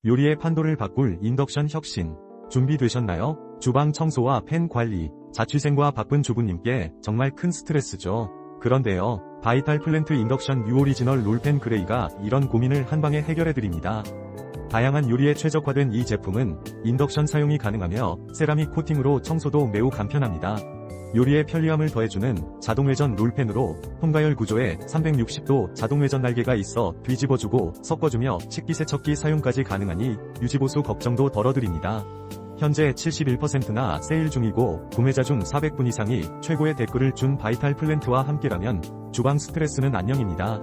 요리의 판도를 바꿀 인덕션 혁신. 준비되셨나요? 주방 청소와 팬 관리, 자취생과 바쁜 주부님께 정말 큰 스트레스죠. 그런데요, 바이탈 플랜트 인덕션 뉴 오리지널 롤팬 그레이가 이런 고민을 한방에 해결해드립니다. 다양한 요리에 최적화된 이 제품은 인덕션 사용이 가능하며 세라믹 코팅으로 청소도 매우 간편합니다. 요리의 편리함을 더해주는 자동회전 롤팬으로 통가열 구조에 360도 자동회전 날개가 있어 뒤집어주고 섞어주며 식기세척기 사용까지 가능하니 유지보수 걱정도 덜어드립니다. 현재 71%나 세일 중이고 구매자 중 400분 이상이 최고의 댓글을 준 바이탈 플랜트와 함께라면 주방 스트레스는 안녕입니다.